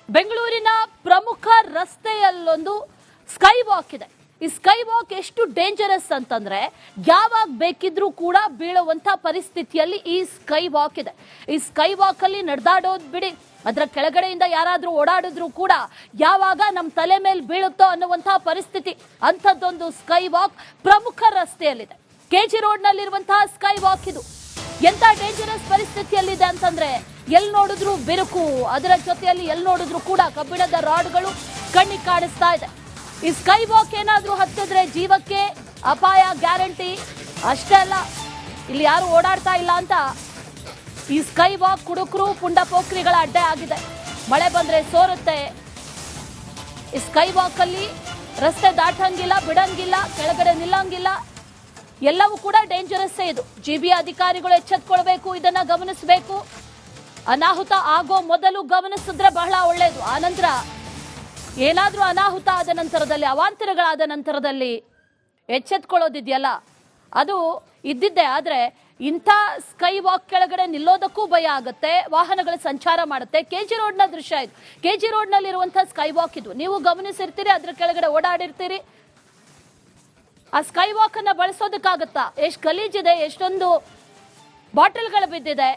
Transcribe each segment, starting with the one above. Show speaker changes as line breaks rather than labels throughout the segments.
ಬೆಂಗಳೂರಿನ ಪ್ರಮುಖ ರಸ್ತೆಯಲ್ಲೊಂದು sky walk ಇದೆ. ಈ ಸ್ಕೈ ವಾಕ್ ಎಷ್ಟು ಡೇಂಜರಸ್ ಅಂತಂದ್ರೆ ಯಾವಾಗ ಬೇಕಿದ್ರೂ ಕೂಡ ಬೀಳುವಂತ ಪರಿಸ್ಥಿತಿಯಲ್ಲಿ ಈ ಸ್ಕೈ ವಾಕ್ ಇದೆ. ಈ ಸ್ಕೈ ವಾಕ್ ಅಲ್ಲಿ ನಡೆದಾಡೋದು ಬಿಡಿ, ಅದರ ಕೆಳಗಡೆಯಿಂದ ಯಾರಾದ್ರೂ ಓಡಾಡಿದ್ರು ಕೂಡ ಯಾವಾಗ ನಮ್ಮ ತಲೆ ಮೇಲೆ ಬೀಳುತ್ತೋ ಅನ್ನುವಂತಹ ಪರಿಸ್ಥಿತಿ. ಅಂಥದ್ದೊಂದು ಸ್ಕೈ ವಾಕ್ ಪ್ರಮುಖ ರಸ್ತೆಯಲ್ಲಿದೆ. ಕೆಜಿ ರೋಡ್ ನಲ್ಲಿರುವಂತಹ ಸ್ಕೈ ವಾಕ್ ಇದು. ಎಂತ ಡೇಂಜರಸ್ ಪರಿಸ್ಥಿತಿಯಲ್ಲಿದೆ ಅಂತಂದ್ರೆ ಎಲ್ಲಿ ನೋಡಿದ್ರು ಬಿರುಕು, ಅದರ ಜೊತೆಯಲ್ಲಿ ಎಲ್ಲಿ ನೋಡಿದ್ರು ಕೂಡ ಕಬ್ಬಿಣದ ರಾಡ್ಗಳು ಕಣ್ಣಿಗೆ ಕಾಣಿಸ್ತಾ ಇದೆ. ಈ ಸ್ಕೈ ವಾಕ್ ಏನಾದ್ರೂ ಹತ್ತಿದ್ರೆ ಜೀವಕ್ಕೆ ಅಪಾಯ ಗ್ಯಾರಂಟಿ. ಅಷ್ಟೇ ಅಲ್ಲ, ಇಲ್ಲಿ ಯಾರು ಓಡಾಡ್ತಾ ಇಲ್ಲ ಅಂತ ಈ ಸ್ಕೈ ವಾಕ್ ಕುಡುಕರು ಪುಂಡ ಪೋಖ್ರಿಗಳ ಅಡ್ಡೆ ಆಗಿದೆ. ಮಳೆ ಬಂದ್ರೆ ಸೋರುತ್ತೆ. ಈ ಸ್ಕೈ ವಾಕ್ ಅಲ್ಲಿ ರಸ್ತೆ ದಾಟಂಗಿಲ್ಲ, ಬಿಡಂಗಿಲ್ಲ, ಕೆಳಗಡೆ ನಿಲ್ಲಂಗಿಲ್ಲ. ಎಲ್ಲವೂ ಕೂಡ ಡೇಂಜರಸ್ ಇದು. ಜಿಬಿ ಅಧಿಕಾರಿಗಳು ಎಚ್ಚೆತ್ತುಕೊಳ್ಬೇಕು, ಇದನ್ನ ಗಮನಿಸಬೇಕು. ಅನಾಹುತ ಆಗೋ ಮೊದಲು ಗಮನಿಸಿದ್ರೆ ಬಹಳ ಒಳ್ಳೆಯದು. ಆನಂತರ ಏನಾದ್ರೂ ಅನಾಹುತ ಆದ ನಂತರದಲ್ಲಿ, ಅವಾಂತರಗಳಾದ ನಂತರದಲ್ಲಿ ಎಚ್ಚೆತ್ಕೊಳ್ಳೋದಿದೆಯಲ್ಲ, ಅದು ಇದ್ದಿದ್ದೆ. ಆದ್ರೆ ಇಂಥ ಸ್ಕೈ ವಾಕ್ ಕೆಳಗಡೆ ನಿಲ್ಲೋದಕ್ಕೂ ಭಯ ಆಗುತ್ತೆ, ವಾಹನಗಳ ಸಂಚಾರ ಮಾಡುತ್ತೆ. ಕೆಜಿ ರೋಡ್ನ ದೃಶ್ಯ ಇದು. ಕೆಜಿ ರೋಡ್ ನಲ್ಲಿರುವಂತಹ ಸ್ಕೈ ವಾಕ್ ಇದು. ನೀವು ಗಮನಿಸಿರ್ತೀರಿ, ಅದ್ರ ಕೆಳಗಡೆ ಓಡಾಡಿರ್ತೀರಿ. ಆ ಸ್ಕೈ ವಾಕ್ ಅನ್ನ ಬಳಸೋದಕ್ಕಾಗತ್ತಾ? ಎಷ್ಟು ಗಲೀಜಿದೆ, ಎಷ್ಟೊಂದು ಬಾಟಲ್ಗಳು ಬಿದ್ದಿದೆ,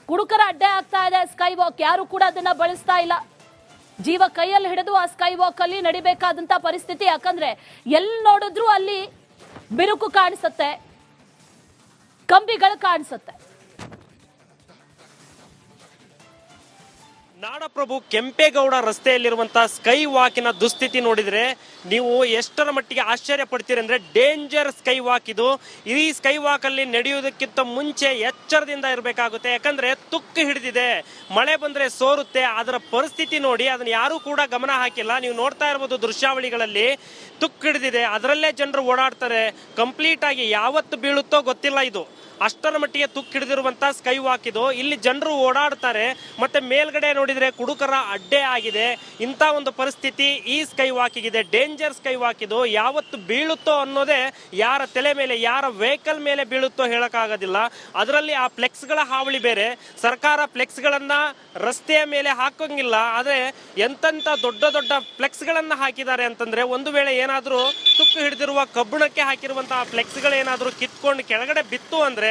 ಕುಡುಕರ ಅಡ್ಡೆ ಆಗ್ತಾ ಇದೆ. ಸ್ಕೈ ವಾಕ್ ಯಾರು ಕೂಡ ಅದನ್ನ ಬಳಸ್ತಾ ಇಲ್ಲ. ಜೀವ ಕೈಯಲ್ಲಿ ಹಿಡಿದು ಆ ಸ್ಕೈ ವಾಕ್ ಅಲ್ಲಿ ನಡಿಬೇಕಾದಂತ ಪರಿಸ್ಥಿತಿ. ಯಾಕಂದ್ರೆ ಎಲ್ಲಿ ನೋಡಿದ್ರು ಅಲ್ಲಿ ಬಿರುಕು ಕಾಣಿಸುತ್ತೆ, ಕಂಬಿಗಳು ಕಾಣಿಸುತ್ತೆ.
ನಾಡಪ್ರಭು ಕೆಂಪೇಗೌಡ ರಸ್ತೆಯಲ್ಲಿರುವಂತಹ ಸ್ಕೈ ವಾಕಿನ ದುಸ್ಥಿತಿ ನೋಡಿದ್ರೆ ನೀವು ಎಷ್ಟರ ಮಟ್ಟಿಗೆ ಆಶ್ಚರ್ಯ ಪಡ್ತೀರಿ ಅಂದ್ರೆ, ಡೇಂಜರ್ ಸ್ಕೈ ವಾಕ್ ಇದು. ಈ ಸ್ಕೈ ವಾಕ್ ಅಲ್ಲಿ ನಡೆಯುವುದಕ್ಕಿಂತ ಮುಂಚೆ ಎಚ್ಚರದಿಂದ ಇರಬೇಕಾಗುತ್ತೆ. ಯಾಕಂದ್ರೆ ತುಕ್ಕು ಹಿಡಿದಿದೆ, ಮಳೆ ಬಂದ್ರೆ ಸೋರುತ್ತೆ. ಅದರ ಪರಿಸ್ಥಿತಿ ನೋಡಿ, ಅದನ್ನ ಯಾರು ಕೂಡ ಗಮನ ಹಾಕಿಲ್ಲ. ನೀವು ನೋಡ್ತಾ ಇರಬಹುದು ದೃಶ್ಯಾವಳಿಗಳಲ್ಲಿ, ತುಕ್ಕು ಹಿಡಿದಿದೆ, ಅದರಲ್ಲೇ ಜನರು ಓಡಾಡ್ತಾರೆ. ಕಂಪ್ಲೀಟ್ ಆಗಿ ಯಾವತ್ತು ಬೀಳುತ್ತೋ ಗೊತ್ತಿಲ್ಲ. ಇದು ಅಷ್ಟರ ಮಟ್ಟಿಗೆ ತುಕ್ಕು ಹಿಡಿದಿರುವಂತಹ ಸ್ಕೈ ವಾಕ್ ಇದು. ಇಲ್ಲಿ ಜನರು ಓಡಾಡ್ತಾರೆ, ಮತ್ತೆ ಮೇಲ್ಗಡೆ ನೋಡಿದ್ರೆ ಕುಡುಕರ ಅಡ್ಡೆ ಆಗಿದೆ. ಇಂಥ ಒಂದು ಪರಿಸ್ಥಿತಿ ಈ ಸ್ಕೈ ವಾಕಿಗಿದೆ. ಡೇಂಜರ್ ಸ್ಕೈ ವಾಕ್ ಇದು. ಯಾವತ್ತು ಬೀಳುತ್ತೋ ಅನ್ನೋದೇ, ಯಾರ ತಲೆ ಮೇಲೆ, ಯಾರ ವೆಹಿಕಲ್ ಮೇಲೆ ಬೀಳುತ್ತೋ ಹೇಳಕ್ಕಾಗೋದಿಲ್ಲ. ಅದರಲ್ಲಿ ಆ ಫ್ಲೆಕ್ಸ್ಗಳ ಹಾವಳಿ ಬೇರೆ. ಸರ್ಕಾರ ಫ್ಲೆಕ್ಸ್ಗಳನ್ನ ರಸ್ತೆಯ ಮೇಲೆ ಹಾಕೋಂಗಿಲ್ಲ, ಆದ್ರೆ ಎಂತೆಂತ ದೊಡ್ಡ ದೊಡ್ಡ ಫ್ಲೆಕ್ಸ್ಗಳನ್ನ ಹಾಕಿದ್ದಾರೆ ಅಂತಂದ್ರೆ, ಒಂದು ವೇಳೆ ಏನಾದ್ರೂ ತುಕ್ಕು ಹಿಡಿದಿರುವ ಕಬ್ಬಿಣಕ್ಕೆ ಹಾಕಿರುವಂತಹ ಫ್ಲೆಕ್ಸ್ಗಳೇನಾದ್ರೂ ಕಿತ್ಕೊಂಡು ಕೆಳಗಡೆ ಬಿತ್ತು ಅಂದ್ರೆ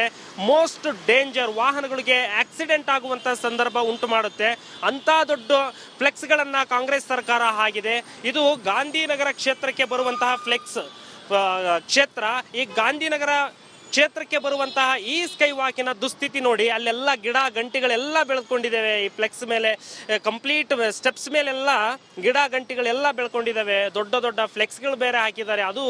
ಮೋಸ್ಟ್ ಡೇಂಜರ್, ವಾಹನಗಳಿಗೆ ಆಕ್ಸಿಡೆಂಟ್ ಆಗುವಂತಹ ಸಂದರ್ಭ ಉಂಟು ಮಾಡುತ್ತೆ. ಅಂತ ದೊಡ್ಡ ಫ್ಲೆಕ್ಸ್ ಗಳನ್ನ ಕಾಂಗ್ರೆಸ್ ಸರ್ಕಾರ ಹಾಕಿದೆ. ಇದು ಗಾಂಧಿನಗರ ಕ್ಷೇತ್ರಕ್ಕೆ ಬರುವಂತಹ ಫ್ಲೆಕ್ಸ್ ಕ್ಷೇತ್ರ. ಈ ಗಾಂಧಿನಗರ ಕ್ಷೇತ್ರಕ್ಕೆ ಬರುವಂತಹ ಈ ಸ್ಕೈ ವಾಕಿನ ದುಸ್ಥಿತಿ ನೋಡಿ. ಅಲ್ಲೆಲ್ಲ ಗಿಡ ಗಂಟಿಗಳೆಲ್ಲ ಬೆಳ್ಕೊಂಡಿದ್ದಾವೆ. ಈ ಫ್ಲೆಕ್ಸ್ ಮೇಲೆ, ಕಂಪ್ಲೀಟ್ ಸ್ಟೆಪ್ಸ್ ಮೇಲೆಲ್ಲ ಗಿಡ ಗಂಟಿಗಳೆಲ್ಲ ಬೆಳ್ಕೊಂಡಿದ್ದಾವೆ. ದೊಡ್ಡ ದೊಡ್ಡ ಫ್ಲೆಕ್ಸ್ಗಳು ಬೇರೆ ಹಾಕಿದ್ದಾರೆ. ಅದು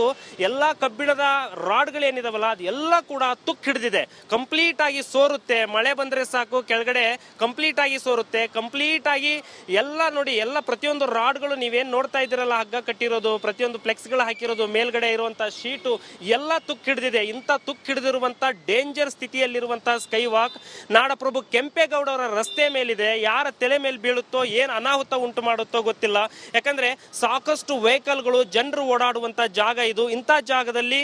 ಎಲ್ಲ ಕಬ್ಬಿಣದ ರಾಡ್ಗಳೇನಿದಾವಲ್ಲ, ಅದು ಎಲ್ಲ ಕೂಡ ತುಕ್ಕು ಹಿಡಿದಿದೆ. ಕಂಪ್ಲೀಟ್ ಆಗಿ ಸೋರುತ್ತೆ. ಮಳೆ ಬಂದ್ರೆ ಸಾಕು, ಕೆಳಗಡೆ ಕಂಪ್ಲೀಟ್ ಆಗಿ ಸೋರುತ್ತೆ. ಕಂಪ್ಲೀಟ್ ಆಗಿ ಎಲ್ಲ ನೋಡಿ, ಎಲ್ಲ ಪ್ರತಿಯೊಂದು ರಾಡ್ಗಳು ನೀವೇನ್ ನೋಡ್ತಾ ಇದ್ದೀರಲ್ಲ, ಹಗ್ಗ ಕಟ್ಟಿರೋದು, ಪ್ರತಿಯೊಂದು ಫ್ಲೆಕ್ಸ್ಗಳು ಹಾಕಿರೋದು, ಮೇಲ್ಗಡೆ ಇರುವಂತಹ ಶೀಟು ಎಲ್ಲ ತುಕ್ಕು ಹಿಡಿದಿದೆ. ಇಂಥ ತುಕ್ಕು ಹಿಡಿದಿರುವಂತಹ ಡೇಂಜರ್ ಸ್ಥಿತಿಯಲ್ಲಿರುವಂತಹ ಸ್ಕೈ ವಾಕ್ ನಾಡಪ್ರಭು ಕೆಂಪೇಗೌಡ ಅವರ ರಸ್ತೆ ಮೇಲಿದೆ. ಯಾರ ತಲೆ ಮೇಲೆ ಬೀಳುತ್ತೋ, ಏನ್ ಅನಾಹುತ ಉಂಟು ಮಾಡುತ್ತೋ ಗೊತ್ತಿಲ್ಲ. ಯಾಕಂದ್ರೆ ಸಾಕಷ್ಟು ವೆಹಿಕಲ್ಗಳು, ಜನರು ಓಡಾಡುವಂತ ಜಾಗ ಇದು. ಇಂಥ ಜಾಗದಲ್ಲಿ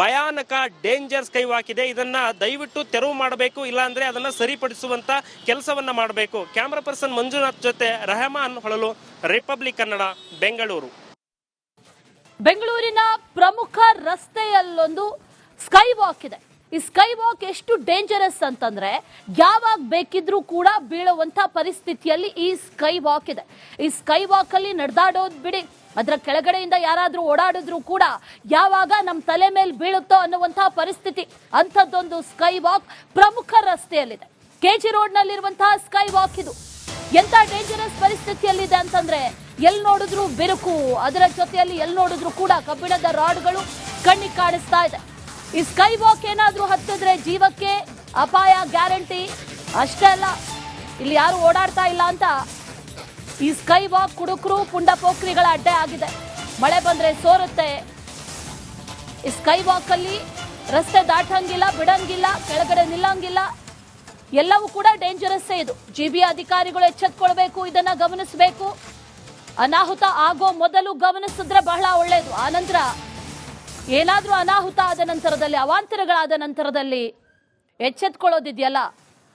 ಭಯಾನಕ ಡೇಂಜರ್ ಸ್ಕೈ ವಾಕ್ ಇದೆ. ಇದನ್ನ ದಯವಿಟ್ಟು ತೆರವು ಮಾಡಬೇಕು, ಇಲ್ಲಾಂದ್ರೆ ಅದನ್ನ ಸರಿಪಡಿಸುವಂತ ಕೆಲಸವನ್ನ ಮಾಡಬೇಕು. ಕ್ಯಾಮರಾ ಪರ್ಸನ್ ಮಂಜುನಾಥ್ ಜೊತೆ ರೆಹಮಾನ್ ಹೊಳಲು, ರಿಪಬ್ಲಿಕ್ ಕನ್ನಡ, ಬೆಂಗಳೂರು.
ಬೆಂಗಳೂರಿನ ಪ್ರಮುಖ ರಸ್ತೆಯಲ್ಲೊಂದು ಸ್ಕೈ ವಾಕ್ ಇದೆ. ಈ ಸ್ಕೈ ವಾಕ್ ಎಷ್ಟು ಡೇಂಜರಸ್ ಅಂತಂದ್ರೆ ಯಾವಾಗ ಬೇಕಿದ್ರೂ ಕೂಡ ಬೀಳುವಂತ ಪರಿಸ್ಥಿತಿಯಲ್ಲಿ ಈ ಸ್ಕೈ ವಾಕ್ ಇದೆ. ಈ ಸ್ಕೈ ವಾಕ್ ಅಲ್ಲಿ ನಡೆದಾಡೋದು ಬಿಡಿ, ಅದರ ಕೆಳಗಡೆಯಿಂದ ಯಾರಾದ್ರೂ ಓಡಾಡಿದ್ರು ಕೂಡ ಯಾವಾಗ ನಮ್ಮ ತಲೆ ಮೇಲೆ ಬೀಳುತ್ತೋ ಅನ್ನುವಂತಹ ಪರಿಸ್ಥಿತಿ. ಅಂಥದ್ದೊಂದು ಸ್ಕೈ ವಾಕ್ ಪ್ರಮುಖ ರಸ್ತೆಯಲ್ಲಿದೆ. ಕೆಜಿ ರೋಡ್ ನಲ್ಲಿರುವಂತಹ ಸ್ಕೈ ವಾಕ್ ಇದು. ಎಂತ ಡೇಂಜರಸ್ ಪರಿಸ್ಥಿತಿಯಲ್ಲಿದೆ ಅಂತಂದ್ರೆ ಎಲ್ಲಿ ನೋಡಿದ್ರು ಬಿರುಕು, ಅದರ ಜೊತೆಯಲ್ಲಿ ಎಲ್ಲಿ ನೋಡಿದ್ರು ಕೂಡ ಕಬ್ಬಿಣದ ರಾಡ್ಗಳು ಕಣ್ಣಿಗೆ ಕಾಣಿಸ್ತಾ ಇದೆ. ಈ ಸ್ಕೈ ವಾಕ್ ಏನಾದ್ರೂ ಹತ್ತಿದ್ರೆ ಜೀವಕ್ಕೆ ಅಪಾಯ ಗ್ಯಾರಂಟಿ. ಅಷ್ಟೇ ಅಲ್ಲ, ಇಲ್ಲಿ ಯಾರು ಓಡಾಡ್ತಾ ಇಲ್ಲ ಅಂತ ಈ ಸ್ಕೈ ವಾಕ್ ಕುಡುಕರು ಪುಂಡ ಪೋಖ್ರಿಗಳ ಅಡ್ಡೆ ಆಗಿದೆ. ಮಳೆ ಬಂದ್ರೆ ಸೋರುತ್ತೆ. ಈ ಸ್ಕೈ ವಾಕ್ ಅಲ್ಲಿ ರಸ್ತೆ ದಾಟಂಗಿಲ್ಲ, ಬಿಡಂಗಿಲ್ಲ, ಕೆಳಗಡೆ ನಿಲ್ಲಂಗಿಲ್ಲ. ಎಲ್ಲವೂ ಕೂಡ ಡೇಂಜರಸ್ ಇದು. ಜಿಬಿ ಅಧಿಕಾರಿಗಳು ಎಚ್ಚೆತ್ತುಕೊಳ್ಬೇಕು, ಇದನ್ನ ಗಮನಿಸಬೇಕು. ಅನಾಹುತ ಆಗೋ ಮೊದಲು ಗಮನಿಸಿದ್ರೆ ಬಹಳ ಒಳ್ಳೆಯದು. ಆನಂತರ ಏನಾದ್ರೂ ಅನಾಹುತ ಆದ ನಂತರದಲ್ಲಿ, ಅವಾಂತರಗಳಾದ ನಂತರದಲ್ಲಿ ಎಚ್ಚೆತ್ಕೊಳ್ಳೋದಿದೆಯಲ್ಲ,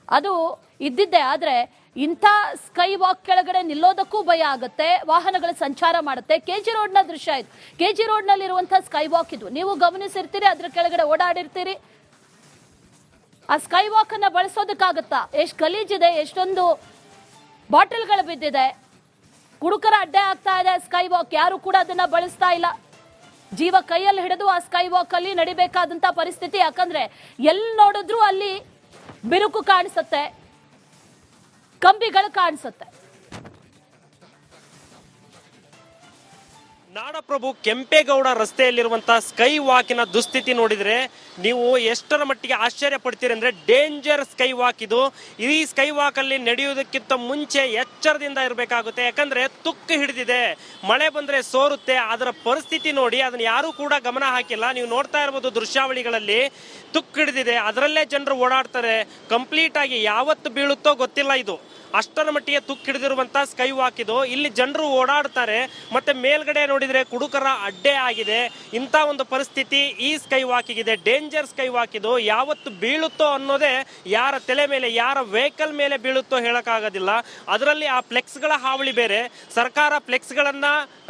ಅದು ಇದ್ದಿದ್ದೆ. ಆದ್ರೆ ಇಂಥ ಸ್ಕೈ ವಾಕ್ ಕೆಳಗಡೆ ನಿಲ್ಲೋದಕ್ಕೂ ಭಯ ಆಗುತ್ತೆ, ವಾಹನಗಳ ಸಂಚಾರ ಮಾಡುತ್ತೆ. ಕೆಜಿ ರೋಡ್ನ ದೃಶ್ಯ ಇದು. ಕೆಜಿ ರೋಡ್ನಲ್ಲಿರುವಂತಹ ಸ್ಕೈ ವಾಕ್ ಇದು. ನೀವು ಗಮನಿಸಿರ್ತೀರಿ, ಅದ್ರ ಕೆಳಗಡೆ ಓಡಾಡಿರ್ತೀರಿ. ಆ ಸ್ಕೈ ವಾಕ್ ಅನ್ನ ಬಳಸೋದಕ್ಕಾಗತ್ತಾ? ಎಷ್ಟು ಗಲೀಜಿದೆ, ಎಷ್ಟೊಂದು ಬಾಟಲ್ಗಳು ಬಿದ್ದಿದೆ, ಕುಡುಕರ ಅಡ್ಡೆ ಆಗ್ತಾ ಇದೆ. ಸ್ಕೈ ವಾಕ್ ಯಾರು ಕೂಡ ಅದನ್ನ ಬಳಸ್ತಾ ಇಲ್ಲ. ಜೀವ ಕೈಯಲ್ಲಿ ಹಿಡಿದು ಆ ಸ್ಕೈ ವಾಕ್ ಅಲ್ಲಿ ನಡಿಬೇಕಾದಂತ ಪರಿಸ್ಥಿತಿ. ಯಾಕಂದ್ರೆ ಎಲ್ಲಿ ನೋಡಿದ್ರು ಅಲ್ಲಿ ಬಿರುಕು ಕಾಣಿಸುತ್ತೆ, ಕಂಬಿಗಳು ಕಾಣಿಸುತ್ತೆ.
ನಾಡಪ್ರಭು ಕೆಂಪೇಗೌಡ ರಸ್ತೆಯಲ್ಲಿರುವಂತಹ ಸ್ಕೈ ವಾಕಿನ ದುಸ್ಥಿತಿ ನೋಡಿದ್ರೆ ನೀವು ಎಷ್ಟರ ಮಟ್ಟಿಗೆ ಆಶ್ಚರ್ಯ ಪಡ್ತೀರಿ ಅಂದ್ರೆ ಡೇಂಜರ್ ಸ್ಕೈ ವಾಕ್ ಇದು. ಈ ಸ್ಕೈ ವಾಕ್ ಅಲ್ಲಿ ನಡೆಯುವುದಕ್ಕಿಂತ ಮುಂಚೆ ಎಚ್ಚರದಿಂದ ಇರಬೇಕಾಗುತ್ತೆ. ಯಾಕಂದ್ರೆ ತುಕ್ಕು ಹಿಡಿದಿದೆ, ಮಳೆ ಬಂದ್ರೆ ಸೋರುತ್ತೆ. ಅದರ ಪರಿಸ್ಥಿತಿ ನೋಡಿ, ಅದನ್ನ ಯಾರು ಕೂಡ ಗಮನ ಹಾಕಿಲ್ಲ. ನೀವು ನೋಡ್ತಾ ಇರಬಹುದು ದೃಶ್ಯಾವಳಿಗಳಲ್ಲಿ, ತುಕ್ಕು ಹಿಡಿದಿದೆ, ಅದರಲ್ಲೇ ಜನರು ಓಡಾಡ್ತಾರೆ. ಕಂಪ್ಲೀಟ್ ಆಗಿ ಯಾವತ್ತು ಬೀಳುತ್ತೋ ಗೊತ್ತಿಲ್ಲ. ಇದು ಅಷ್ಟರ ಮಟ್ಟಿಗೆ ತುಕ್ಕು ಹಿಡಿದಿರುವಂತಹ ಸ್ಕೈ ವಾಕ್ ಇದು. ಇಲ್ಲಿ ಜನರು ಓಡಾಡ್ತಾರೆ, ಮತ್ತೆ ಮೇಲ್ಗಡೆ ನೋಡಿದ್ರೆ ಕುಡುಕರ ಅಡ್ಡೆ ಆಗಿದೆ. ಇಂಥ ಒಂದು ಪರಿಸ್ಥಿತಿ ಈ ಸ್ಕೈ ವಾಕಿಗಿದೆ. ಡೇಂಜರ್ ಸ್ಕೈ ವಾಕ್ ಇದು. ಯಾವತ್ತು ಬೀಳುತ್ತೋ ಅನ್ನೋದೇ, ಯಾರ ತಲೆ ಮೇಲೆ, ಯಾರ ವೆಹಿಕಲ್ ಮೇಲೆ ಬೀಳುತ್ತೋ ಹೇಳಕ್ಕಾಗೋದಿಲ್ಲ. ಅದರಲ್ಲಿ ಆ ಫ್ಲೆಕ್ಸ್ಗಳ ಹಾವಳಿ ಬೇರೆ. ಸರ್ಕಾರ ಫ್ಲೆಕ್ಸ್ಗಳನ್ನ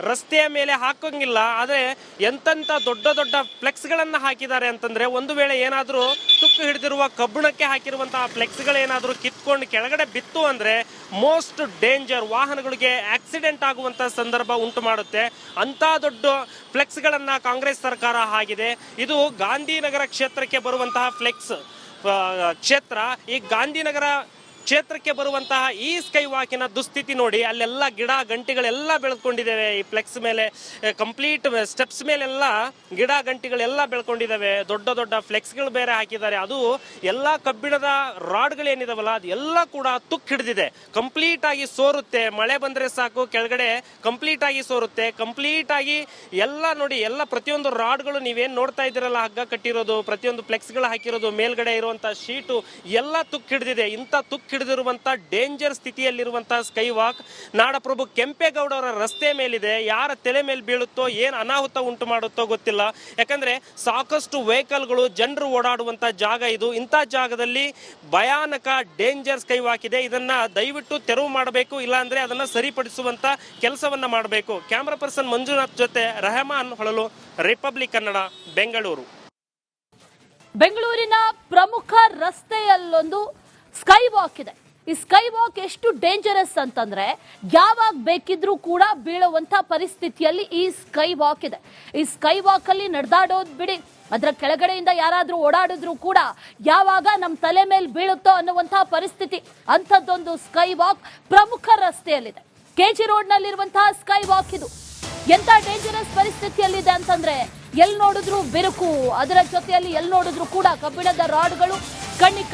ರಸ್ತೆಯ ಮೇಲೆ ಹಾಕೋಂಗಿಲ್ಲ, ಆದ್ರೆ ಎಂತೆಂತ ದೊಡ್ಡ ದೊಡ್ಡ ಫ್ಲೆಕ್ಸ್ಗಳನ್ನ ಹಾಕಿದ್ದಾರೆ ಅಂತಂದ್ರೆ, ಒಂದು ವೇಳೆ ಏನಾದ್ರೂ ತುಕ್ಕು ಹಿಡಿದಿರುವ ಕಬ್ಬಿಣಕ್ಕೆ ಹಾಕಿರುವಂತಹ ಫ್ಲೆಕ್ಸ್ಗಳೇನಾದ್ರೂ ಕಿತ್ಕೊಂಡು ಕೆಳಗಡೆ ಬಿತ್ತು ಅಂದ್ರೆ ಮೋಸ್ಟ್ ಡೇಂಜರ್, ವಾಹನಗಳಿಗೆ ಆಕ್ಸಿಡೆಂಟ್ ಆಗುವಂತಹ ಸಂದರ್ಭ ಉಂಟು ಮಾಡುತ್ತೆ. ಅಂತ ದೊಡ್ಡ ಫ್ಲೆಕ್ಸ್ ಗಳನ್ನ ಕಾಂಗ್ರೆಸ್ ಸರ್ಕಾರ ಹಾಕಿದೆ. ಇದು ಗಾಂಧಿನಗರ ಕ್ಷೇತ್ರಕ್ಕೆ ಬರುವಂತಹ ಫ್ಲೆಕ್ಸ್ ಕ್ಷೇತ್ರ. ಈ ಗಾಂಧಿನಗರ ಕ್ಷೇತ್ರಕ್ಕೆ ಬರುವಂತಹ ಈ ಸ್ಕೈ ವಾಕಿನ ದುಸ್ಥಿತಿ ನೋಡಿ. ಅಲ್ಲೆಲ್ಲ ಗಿಡ ಗಂಟಿಗಳೆಲ್ಲ ಬೆಳ್ಕೊಂಡಿದ್ದಾವೆ. ಈ ಫ್ಲೆಕ್ಸ್ ಮೇಲೆ, ಕಂಪ್ಲೀಟ್ ಸ್ಟೆಪ್ಸ್ ಮೇಲೆಲ್ಲ ಗಿಡ ಗಂಟಿಗಳೆಲ್ಲ ಬೆಳ್ಕೊಂಡಿದ್ದಾವೆ. ದೊಡ್ಡ ದೊಡ್ಡ ಫ್ಲೆಕ್ಸ್ಗಳು ಬೇರೆ ಹಾಕಿದ್ದಾರೆ. ಅದು ಎಲ್ಲ ಕಬ್ಬಿಣದ ರಾಡ್ಗಳೇನಿದಾವಲ್ಲ, ಅದು ಎಲ್ಲ ಕೂಡ ತುಕ್ಕು ಹಿಡಿದಿದೆ. ಕಂಪ್ಲೀಟ್ ಆಗಿ ಸೋರುತ್ತೆ. ಮಳೆ ಬಂದ್ರೆ ಸಾಕು, ಕೆಳಗಡೆ ಕಂಪ್ಲೀಟ್ ಆಗಿ ಸೋರುತ್ತೆ. ಕಂಪ್ಲೀಟ್ ಆಗಿ ಎಲ್ಲ ನೋಡಿ, ಎಲ್ಲ ಪ್ರತಿಯೊಂದು ರಾಡ್ಗಳು ನೀವೇನ್ ನೋಡ್ತಾ ಇದ್ದೀರಲ್ಲ, ಹಗ್ಗ ಕಟ್ಟಿರೋದು, ಪ್ರತಿಯೊಂದು ಫ್ಲೆಕ್ಸ್ಗಳು ಹಾಕಿರೋದು, ಮೇಲ್ಗಡೆ ಇರುವಂತಹ ಶೀಟು ಎಲ್ಲ ತುಕ್ಕು ಹಿಡಿದಿದೆ. ಇಂಥ ತುಕ್ಕು ಹಿಡಿದಿರುವಂತಹ ಡೇಂಜರ್ ಸ್ಥಿತಿಯಲ್ಲಿರುವಂತಹ ಸ್ಕೈ ವಾಕ್ ನಾಡಪ್ರಭು ಕೆಂಪೇಗೌಡ ಅವರ ರಸ್ತೆ ಮೇಲಿದೆ. ಯಾರ ತಲೆ ಮೇಲೆ ಬೀಳುತ್ತೋ, ಏನ್ ಅನಾಹುತ ಉಂಟು ಮಾಡುತ್ತೋ ಗೊತ್ತಿಲ್ಲ. ಯಾಕಂದ್ರೆ ಸಾಕಷ್ಟು ವೆಹಿಕಲ್ಗಳು, ಜನರು ಓಡಾಡುವಂತ ಜಾಗ ಇದು. ಇಂಥ ಜಾಗದಲ್ಲಿ ಭಯಾನಕ ಡೇಂಜರ್ ಸ್ಕೈ ವಾಕ್ ಇದೆ. ಇದನ್ನ ದಯವಿಟ್ಟು ತೆರವು ಮಾಡಬೇಕು, ಇಲ್ಲಾಂದ್ರೆ ಅದನ್ನ ಸರಿಪಡಿಸುವಂತ ಕೆಲಸವನ್ನ ಮಾಡಬೇಕು. ಕ್ಯಾಮರಾ ಪರ್ಸನ್ ಮಂಜುನಾಥ್ ಜೊತೆ ರೆಹಮಾನ್ ಹೊಳಲು, ರಿಪಬ್ಲಿಕ್ ಕನ್ನಡ, ಬೆಂಗಳೂರು.
ಬೆಂಗಳೂರಿನ ಪ್ರಮುಖ ರಸ್ತೆಯಲ್ಲೊಂದು ಸ್ಕೈ ವಾಕ್ ಇದೆ. ಈ ಸ್ಕೈ ವಾಕ್ ಎಷ್ಟು ಡೇಂಜರಸ್ ಅಂತಂದ್ರೆ, ಯಾವಾಗ ಬೇಕಿದ್ರೂ ಕೂಡ ಬೀಳುವಂತ ಪರಿಸ್ಥಿತಿಯಲ್ಲಿ ಈ ಸ್ಕೈ ವಾಕ್ ಇದೆ. ಈ ಸ್ಕೈ ವಾಕ್ ಅಲ್ಲಿ ನಡೆದಾಡೋದು ಬಿಡಿ, ಅದರ ಕೆಳಗಡೆಯಿಂದ ಯಾರಾದ್ರೂ ಓಡಾಡಿದ್ರು ಕೂಡ ಯಾವಾಗ ನಮ್ಮ ತಲೆ ಮೇಲೆ ಬೀಳುತ್ತೋ ಅನ್ನುವಂತಹ ಪರಿಸ್ಥಿತಿ. ಅಂಥದ್ದೊಂದು ಸ್ಕೈ ವಾಕ್ ಪ್ರಮುಖ ರಸ್ತೆಯಲ್ಲಿದೆ. ಕೆಜಿ ರೋಡ್ ನಲ್ಲಿರುವಂತಹ ಸ್ಕೈ ವಾಕ್ ಇದು. ಎಂತ ಡೇಂಜರಸ್ ಪರಿಸ್ಥಿತಿಯಲ್ಲಿದೆ ಅಂತಂದ್ರೆ, ಎಲ್ಲಿ ನೋಡಿದ್ರು ಬಿರುಕು, ಅದರ ಜೊತೆಯಲ್ಲಿ ಎಲ್ಲಿ ನೋಡಿದ್ರು ಕೂಡ ಕಬ್ಬಿಣದ ರಾಡ್ಗಳು ಕಣ್ಣಿಗೆ